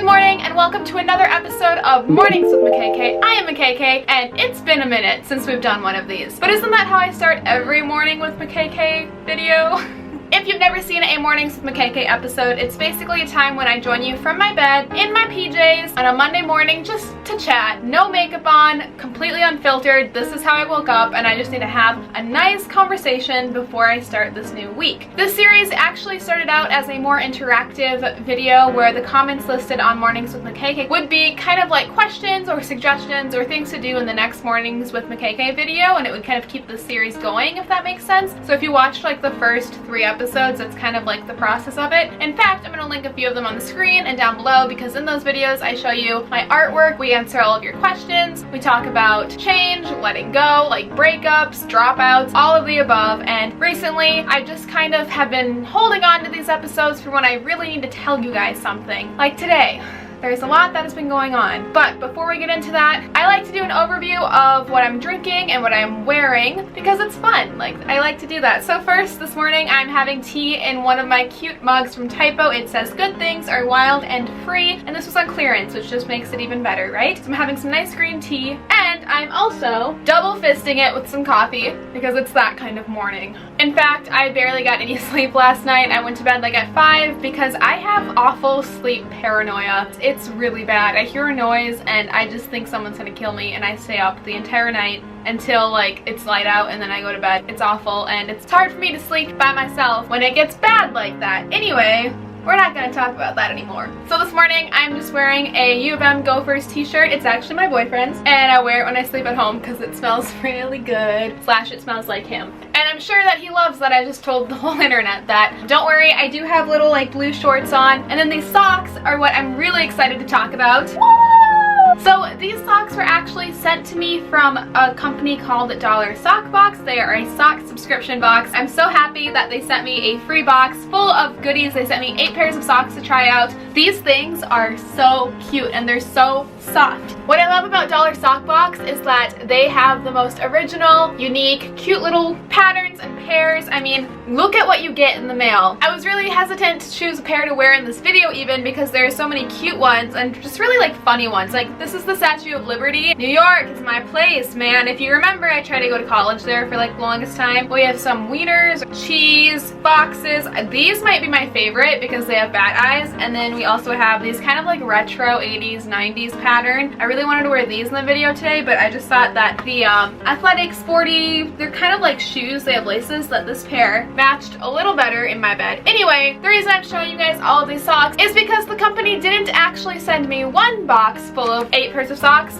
Good morning and welcome to another episode of Mornings with Makaykay. I am Makaykay and it's been a minute since we've done one of these. But isn't that how I start every morning with Makaykay video? If you've never seen a Mornings with Makaykay episode, it's basically a time when I join you from my bed, in my PJs, on a Monday morning just to chat. No makeup on, completely unfiltered. This is how I woke up and I just need to have a nice conversation before I start this new week. This series actually started out as a more interactive video where the comments listed on Mornings with Makaykay would be kind of like questions or suggestions or things to do in the next Mornings with Makaykay video, and it would kind of keep the series going, if that makes sense. So if you watched like the first 3 episodes, that's kind of like the process of it. In fact, I'm going to link a few of them on the screen and down below because in those videos I show you my artwork, we answer all of your questions, we talk about change, letting go, like breakups, dropouts, all of the above. And recently I just kind of have been holding on to these episodes for when I really need to tell you guys something. Like today. There's a lot that has been going on. But before we get into that, I like to do an overview of what I'm drinking and what I'm wearing because it's fun. Like, I like to do that. So first, this morning, I'm having tea in one of my cute mugs from Typo. It says, "Good things are wild and free," and this was on clearance, which just makes it even better, right? So I'm having some nice green tea, and I'm also double fisting it with some coffee because it's that kind of morning. In fact, I barely got any sleep last night. I went to bed like at 5 because I have awful sleep paranoia. It's really bad. I hear a noise and I just think someone's gonna kill me, and I stay up the entire night until like it's light out and then I go to bed. It's awful and it's hard for me to sleep by myself when it gets bad like that. Anyway, we're not going to talk about that anymore. So this morning I'm just wearing a U of M Gophers t-shirt. It's actually my boyfriend's and I wear it when I sleep at home because it smells really good. Slash it smells like him. And I'm sure that he loves that I just told the whole internet that. Don't worry, I do have little like blue shorts on. And then these socks are what I'm really excited to talk about. So these socks were actually sent to me from a company called $1 Sock Box. They are a sock subscription box. I'm so happy that they sent me a free box full of goodies. They sent me 8 pairs of socks to try out. These things are so cute and they're so soft. What I love about $1 Sock Box is that they have the most original, unique, cute little patterns and pairs. I mean, look at what you get in the mail. I was really hesitant to choose a pair to wear in this video even because there are so many cute ones and just really like funny ones. Like this is the Statue of Liberty. New York is my place, man. If you remember, I tried to go to college there for like the longest time. We have some wieners, cheese, boxes. These might be my favorite because they have bat eyes. And then we also have these kind of like retro 80s, 90s pattern. I really wanted to wear these in the video today, but I just thought that the athletic, sporty, they're kind of like shoes. They have laces, that this pair matched a little better in my bed. Anyway, the reason I'm showing you guys all of these socks is because the company didn't actually send me one box full of 8 pairs of socks.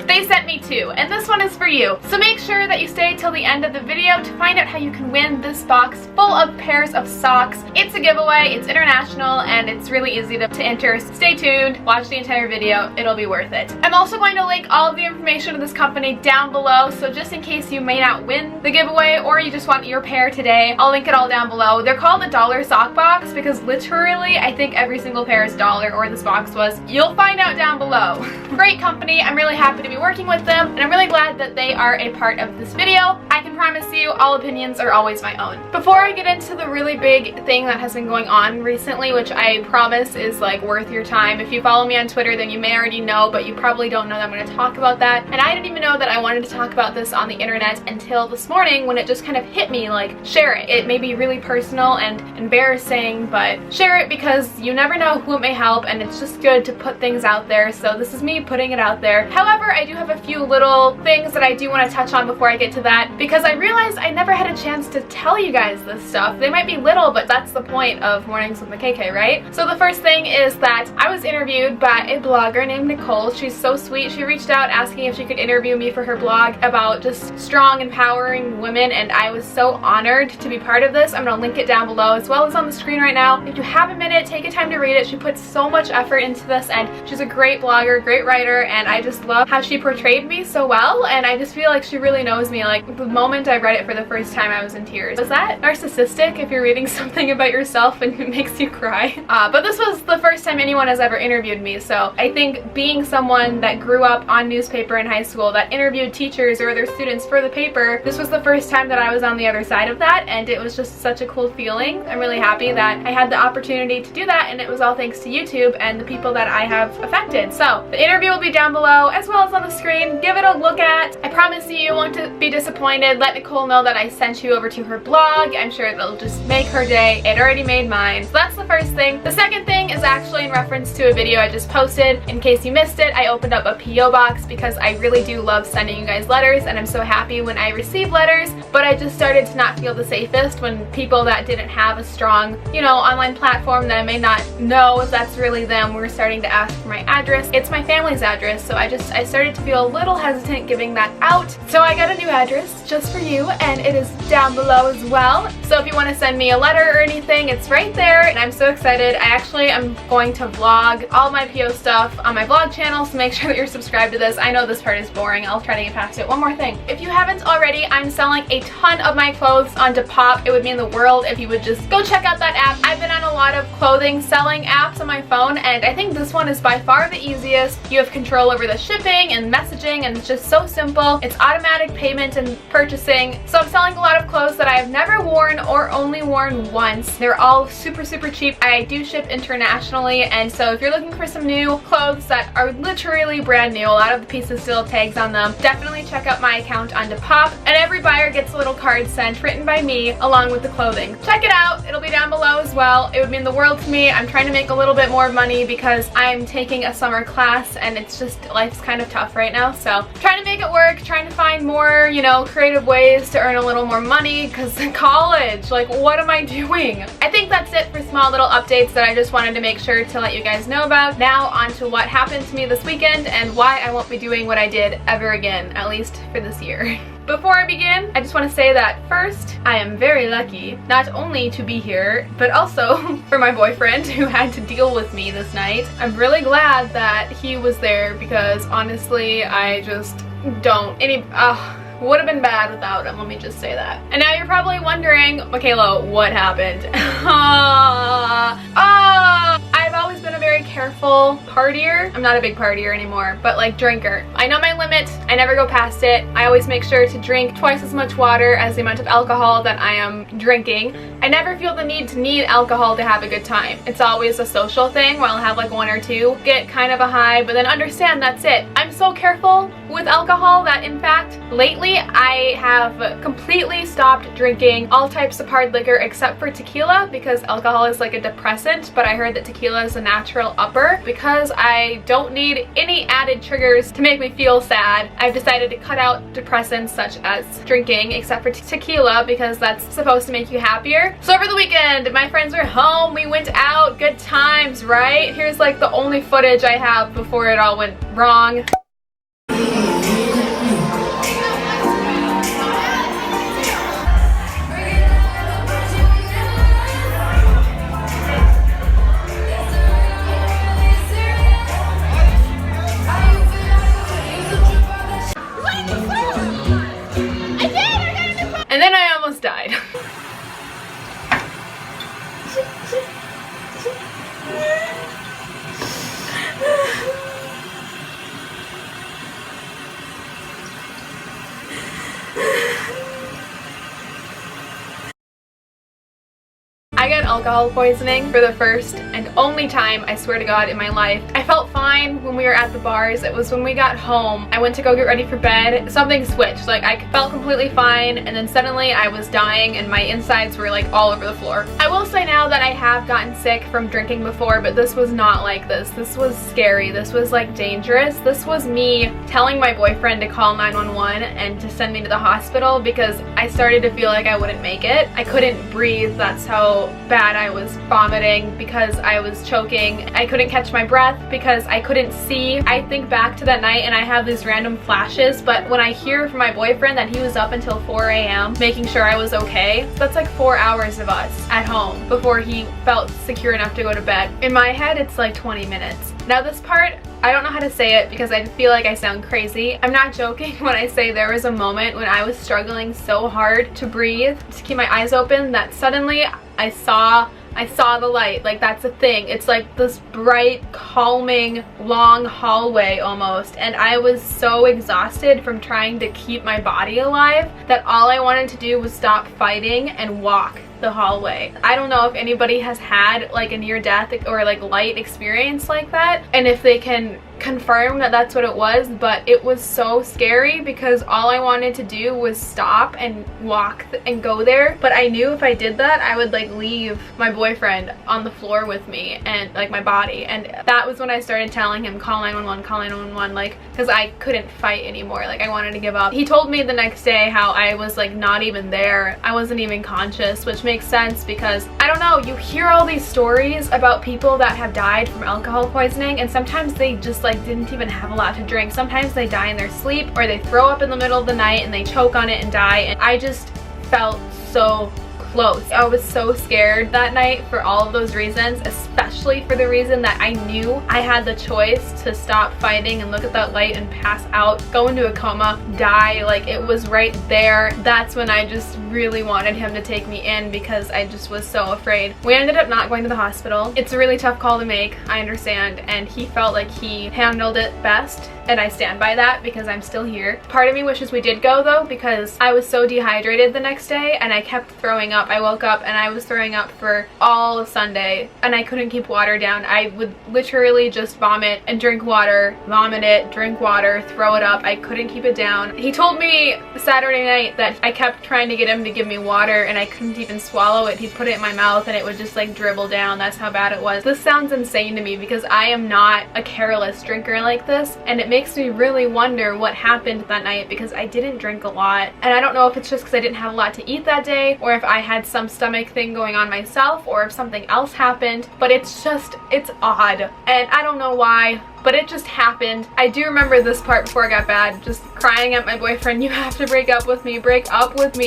They sent me 2, and this one is for you. So make sure that you stay till the end of the video to find out how you can win this box full of pairs of socks. It's a giveaway, it's international, and it's really easy to enter. Stay tuned, watch the entire video, it'll be worth it. I'm also going to link all of the information of this company down below, so just in case you may not win the giveaway or you just want your pair today, I'll link it all down below. They're called $1 Sock Box because literally I think every single pair is $1, or this box was. You'll find out down below. Great company, I'm really happy to be working with them, and I'm really glad that they are a part of this video. I can promise you all opinions are always my own. Before I get into the really big thing that has been going on recently, which I promise is like worth your time. If you follow me on Twitter, then you may already know, but you probably don't know that I'm going to talk about that. And I didn't even know that I wanted to talk about this on the internet until this morning when it just kind of hit me, like, share it. It may be really personal and embarrassing, but share it because you never know who it may help, and it's just good to put things out there. So this is me putting it out there. However, I do have a few little things that I do want to touch on before I get to that because I realized I never had a chance to tell you guys this stuff. They might be little, but that's the point of Mornings with Makaykay, right? So the first thing is that I was interviewed by a blogger named Nicole. She's so sweet. She reached out asking if she could interview me for her blog about just strong, empowering women, and I was so honored to be part of this. I'm going to link it down below as well as on the screen right now. If you have a minute, take a time to read it. She puts so much effort into this, and she's a great blogger, great writer, and I just love how she portrayed me so well, and I just feel like she really knows me. Like the moment I read it for the first time, I was in tears. Was that narcissistic if you're reading something about yourself and it makes you cry? But this was the first time anyone has ever ever interviewed me. So I think being someone that grew up on newspaper in high school, that interviewed teachers or other students for the paper, this was the first time that I was on the other side of that, and it was just such a cool feeling. I'm really happy that I had the opportunity to do that, and it was all thanks to YouTube and the people that I have affected. So the interview will be down below as well as on the screen. Give it a look at. I promise you won't be disappointed. Let Nicole know that I sent you over to her blog. I'm sure it'll just make her day. It already made mine. So that's the first thing. The second thing is actually in reference to a video I just posted. In case you missed it, I opened up a P.O. box because I really do love sending you guys letters, and I'm so happy when I receive letters, but I just started to not feel the safest when people that didn't have a strong, you know, online platform that I may not know if that's really them were starting to ask for my address. It's my family's address, so I started to feel a little hesitant giving that out. So I got a new address just for you, and it is down below as well. So if you want to send me a letter or anything, it's right there, and I'm so excited. I actually am going to vlog all my P.O. stuff on my vlog channel, so make sure that you're subscribed to this. I know this part is boring. I'll try to get past it. One more thing. If you haven't already, I'm selling a ton of my clothes on Depop. It would mean the world if you would just go check out that app. I've been on a lot of clothing selling apps on my phone, and I think this one is by far the easiest. You have control over the shipping and messaging, and it's just so simple. It's automatic payment and purchasing. So I'm selling a lot of clothes that I have never worn or only worn once. They're all super cheap. I do ship internationally, and so if you're looking for some new clothes that are literally brand new, a lot of the pieces still have tags on them, definitely check out my account on Depop, and every buyer gets a little card sent written by me along with the clothing. Check it out. It'll be down below as well. It would mean the world to me. I'm trying to make a little bit more money because I'm taking a summer class, and it's just, life's kind of tough right now, so trying to make it work, trying to find more, you know, creative ways to earn a little more money, because college, like, what am I doing? I think that's it for small little updates that I just wanted to make sure to let you guys know about. Now on to what happened to me this weekend and why I won't be doing what I did ever again, at least for this year. Before I begin, I just want to say that first, I am very lucky not only to be here, but also for my boyfriend who had to deal with me this night. I'm really glad that he was there because honestly, I just don't, would have been bad without him, let me just say that. And now you're probably wondering, Makayla, what happened? I've always been a very careful partier. I'm not a big partier anymore, but like drinker. I know my limit, I never go past it. I always make sure to drink twice as much water as the amount of alcohol that I am drinking. I never feel the need to need alcohol to have a good time. It's always a social thing where I'll have like one or two, get kind of a high, but then understand that's it. I'm so careful with alcohol that in fact, lately I have completely stopped drinking all types of hard liquor except for tequila because alcohol is like a depressant, but I heard that tequila is a natural upper. Because I don't need any added triggers to make me feel sad, I've decided to cut out depressants such as drinking except for tequila because that's supposed to make you happier. So over the weekend, my friends were home, we went out, good times, right? Here's like the only footage I have before it all went wrong. And then I almost died. I got alcohol poisoning for the first and only time, I swear to God, in my life. I felt fine when we were at the bars. It was when we got home, I went to go get ready for bed, something switched. Like, I felt completely fine, and then suddenly I was dying and my insides were like all over the floor. I will say now that I have gotten sick from drinking before, but this was not like this. This was scary. This was like dangerous. This was me telling my boyfriend to call 911 and to send me to the hospital because I started to feel like I wouldn't make it. I couldn't breathe. That's how bad I was vomiting because I was choking. I couldn't catch my breath because I couldn't see. I think back to that night and I have these random flashes, but when I hear from my boyfriend that he was up until 4 a.m. making sure I was okay, that's like 4 hours of us at home before he felt secure enough to go to bed. In my head, it's like 20 minutes. Now this part, I don't know how to say it because I feel like I sound crazy. I'm not joking when I say there was a moment when I was struggling so hard to breathe, to keep my eyes open, that suddenly I saw I saw the light. Like, that's a thing. It's like this bright, calming, long hallway almost, and I was so exhausted from trying to keep my body alive that all I wanted to do was stop fighting and walk the hallway. I don't know if anybody has had like a near-death or like light experience like that, and if they can confirm that that's what it was, but it was so scary because all I wanted to do was stop and walk and go there. But I knew if I did that, I would like leave my boyfriend on the floor with me and like my body, and that was when I started telling him, call 911, call 911, like, because I couldn't fight anymore. Like, I wanted to give up. He told me the next day how I was like not even there. I wasn't even conscious, which makes sense because I don't know, you hear all these stories about people that have died from alcohol poisoning, and sometimes they just like didn't even have a lot to drink. Sometimes they die in their sleep, or they throw up in the middle of the night and they choke on it and die, and I just felt so close. I was so scared that night for all of those reasons, especially for the reason that I knew I had the choice to stop fighting and look at that light and pass out, go into a coma, die. Like, it was right there. That's when I just really wanted him to take me in because I just was so afraid. We ended up not going to the hospital. It's a really tough call to make, I understand, and he felt like he handled it best, and I stand by that because I'm still here. Part of me wishes we did go though, because I was so dehydrated the next day and I kept throwing up. I woke up and I was throwing up for all of Sunday and I couldn't keep water down. I would literally just vomit and drink water, vomit it, drink water, throw it up. I couldn't keep it down. He told me Saturday night that I kept trying to get him to give me water and I couldn't even swallow it. He'd put it in my mouth and it would just like dribble down. That's how bad it was. This sounds insane to me because I am not a careless drinker like this, and it makes me really wonder what happened that night because I didn't drink a lot, and I don't know if it's just because I didn't have a lot to eat that day, or if I had some stomach thing going on myself, or if something else happened, but it's odd, and I don't know why, but it just happened. I do remember this part before it got bad, just crying at my boyfriend, you have to break up with me,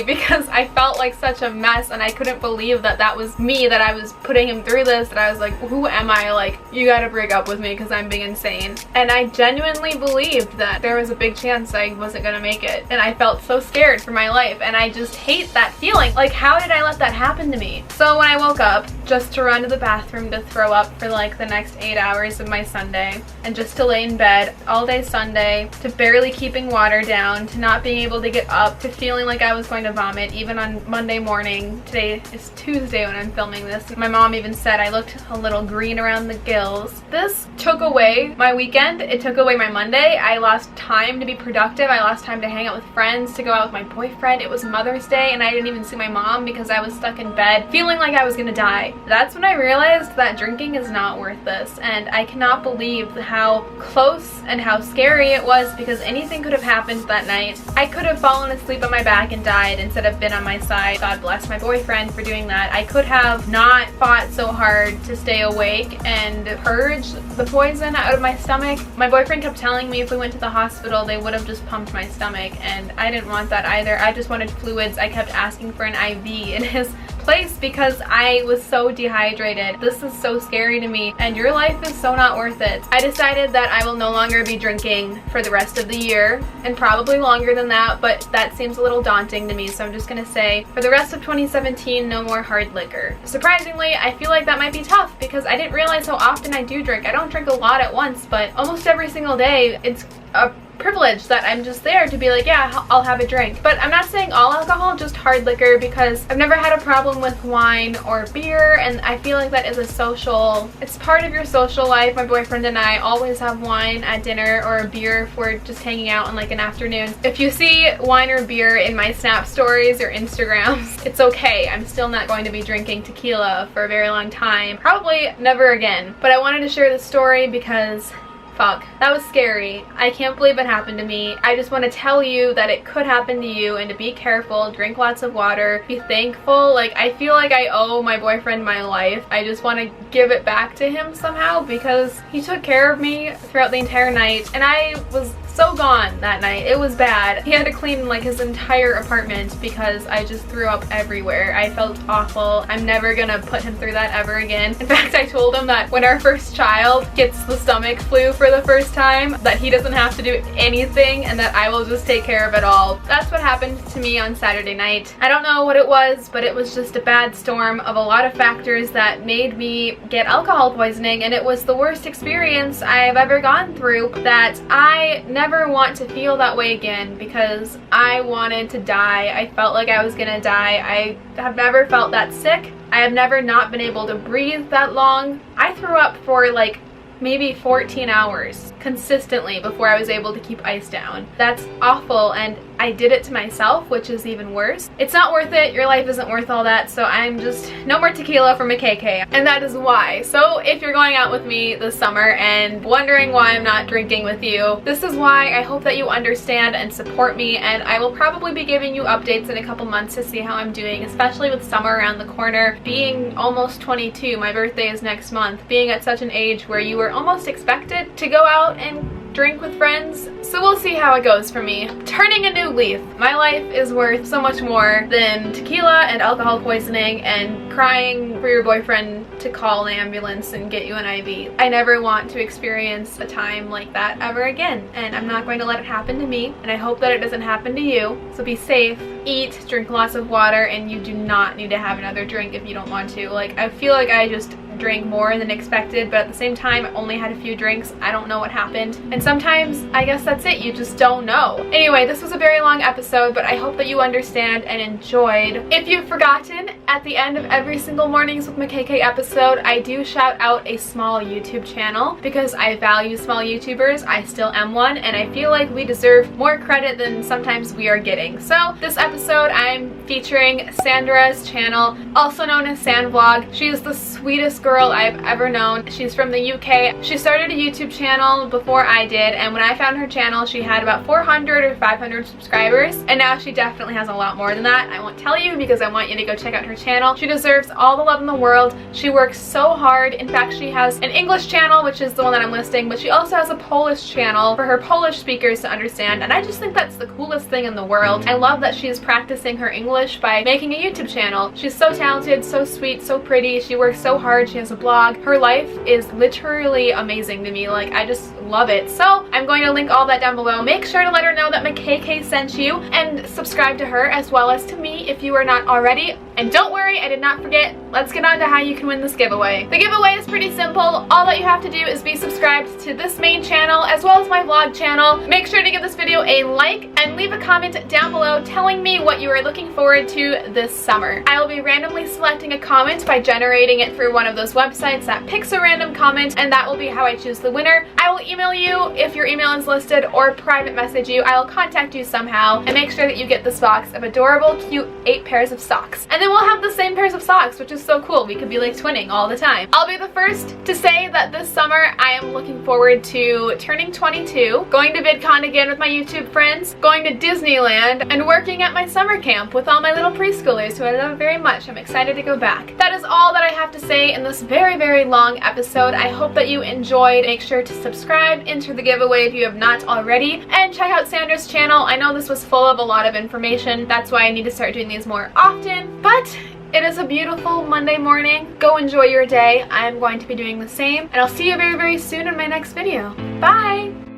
because I felt like such a mess and I couldn't believe that that was me, that I was putting him through this, that I was like, who am I? Like, you gotta break up with me because I'm being insane. And I genuinely believed that there was a big chance I wasn't gonna make it, and I felt so scared for my life, and I just hate that feeling. Like, how did I let that happen to me? So when I woke up, just to run to the bathroom to throw up for like the next 8 hours of my Sunday, and just to lay in bed all day Sunday, to barely keeping water down, to not being able to get up, to feeling like I was going to vomit even on Monday morning. Today is Tuesday when I'm filming this. My mom even said I looked a little green around the gills. This took away my weekend. It took away my Monday. I lost time to be productive. I lost time to hang out with friends, to go out with my boyfriend. It was Mother's Day and I didn't even see my mom because I was stuck in bed feeling like I was gonna die. That's when I realized that drinking is not worth this, and I cannot believe how close and how scary it was because anything could have happened that night. I could have fallen asleep on my back and died instead of been on my side. God bless my boyfriend for doing that. I could have not fought so hard to stay awake and purge the poison out of my stomach. My boyfriend kept telling me if we went to the hospital they would have just pumped my stomach, and I didn't want that either. I just wanted fluids. I kept asking for an IV in his place because I was so dehydrated. This is so scary to me, and your life is so not worth it. I decided that I will no longer be drinking for the rest of the year, and probably longer than that, but that seems a little daunting to me, so I'm just gonna say for the rest of 2017, no more hard liquor. Surprisingly, I feel like that might be tough because I didn't realize how often I do drink. I don't drink a lot at once, but almost every single day it's a privilege that I'm just there to be like, yeah, I'll have a drink. But I'm not saying all alcohol, just hard liquor, because I've never had a problem with wine or beer, and I feel like that is it's part of your social life. My boyfriend and I always have wine at dinner or a beer if we're just hanging out on like an afternoon. If you see wine or beer in my Snap stories or Instagrams, it's okay. I'm still not going to be drinking tequila for a very long time. Probably never again. But I wanted to share this story because fuck, that was scary. I can't believe it happened to me. I just want to tell you that it could happen to you and to be careful, drink lots of water, be thankful. Like, I feel like I owe my boyfriend my life. I just want to give it back to him somehow because he took care of me throughout the entire night, and I was so gone that night. It was bad. He had to clean like his entire apartment because I just threw up everywhere. I felt awful. I'm never gonna put him through that ever again. In fact, I told him that when our first child gets the stomach flu for the first time, that he doesn't have to do anything and that I will just take care of it all. That's what happened to me on Saturday night. I don't know what it was, but it was just a bad storm of a lot of factors that made me get alcohol poisoning, and it was the worst experience I've ever gone through, that I never want to feel that way again because I wanted to die. I felt like I was gonna die. I have never felt that sick. I have never not been able to breathe that long. I threw up for like maybe 14 hours consistently before I was able to keep ice down. That's awful, and I did it to myself, which is even worse. It's not worth it. Your life isn't worth all that, so I'm just no more tequila for McKay, and that is why. So if you're going out with me this summer and wondering why I'm not drinking with you, this is why. I hope that you understand and support me, and I will probably be giving you updates in a couple months to see how I'm doing, especially with summer around the corner. Being almost 22, my birthday is next month, being at such an age where you were almost expected to go out and drink with friends. So we'll see how it goes for me. Turning a new leaf. My life is worth so much more than tequila and alcohol poisoning and crying for your boyfriend to call an ambulance and get you an IV. I never want to experience a time like that ever again, and I'm not going to let it happen to me, and I hope that it doesn't happen to you. So be safe, eat, drink lots of water, and you do not need to have another drink if you don't want to. Like, I feel like I just drank more than expected, but at the same time I only had a few drinks. I don't know what happened, and sometimes I guess that's it, you just don't know. Anyway, this was a very long episode, but I hope that you understand and enjoyed. If you've forgotten, at the end of every single Mornings with McKay episode, I do shout out a small YouTube channel because I value small YouTubers. I still am one, and I feel like we deserve more credit than sometimes we are getting. So this episode I'm featuring Sandra's channel, also known as Sandvlog. She is the sweetest girl I've ever known. She's from the UK. She started a YouTube channel before I did, and when I found her channel she had about 400 or 500 subscribers, and now she definitely has a lot more than that. I won't tell you because I want you to go check out her channel. She deserves all the love in the world. She works so hard. In fact, she has an English channel, which is the one that I'm listing, but she also has a Polish channel for her Polish speakers to understand, and I just think that's the coolest thing in the world. I love that she's practicing her English by making a YouTube channel. She's so talented, so sweet, so pretty. She works so hard. She has a blog. Her life is literally amazing to me. Like, I just love it. So I'm going to link all that down below. Make sure to let her know that McKay sent you, and subscribe to her as well as to me if you are not already. And don't worry, I did not forget. Let's get on to how you can win this giveaway. The giveaway is pretty simple. All that you have to do is be subscribed to this main channel as well as my vlog channel. Make sure to give this video a like and leave a comment down below telling me what you are looking forward to this summer. I will be randomly selecting a comment by generating it through one of those websites that picks a random comment, and that will be how I choose the winner. I will email you if your email is listed, or private message you. I will contact you somehow and make sure that you get this box of adorable, cute 8 pairs of socks. And then we'll have the same pairs of socks, which is so cool. We could be like twinning all the time. I'll be the first to say that this summer I am looking forward to turning 22, going to VidCon again with my YouTube friends, going to Disneyland, and working at my summer camp with all my little preschoolers who I love very much. I'm excited to go back. That is all that I have to say in this very, very long episode. I hope that you enjoyed. Make sure to subscribe, enter the giveaway if you have not already, and check out Sandra's channel. I know this was full of a lot of information. That's why I need to start doing these more often, but it is a beautiful Monday morning. Go enjoy your day. I'm going to be doing the same, and I'll see you very, very soon in my next video. Bye!